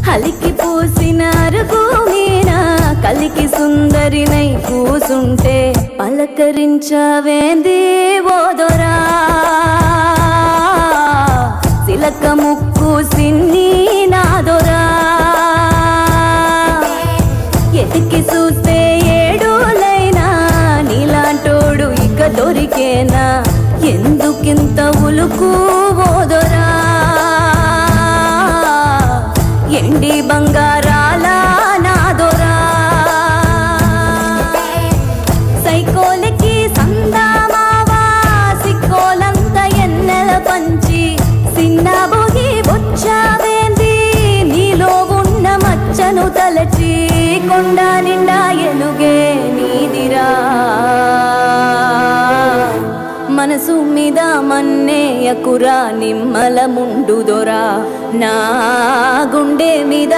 హలికి పూసిన అరుగు మీన కలికి సుందరినై కూసుంటే పలకరించవేంది ఓదొరా సిలక ముక్కు సిన్ని నాదొరా ఎతికి చూస్తే ఏడులైనా నీలాంటోడు ఇక దొరికేనా ఎందుకింత ఉలుకు ఓదొరా ఎండి బంగారాల నాదొరా సైకోలకి సందామావా సిక్కోలంత ఎన్నెల పంచి సిన్నబోగి బొచ్చావేంది నీలో ఉన్న మచ్చను తలచి కొండ నిండా ఎలుగే నీదిరా మనసు మీద మన్నేయకురా నిమ్మల ముండుదొరా నా గుండె మీద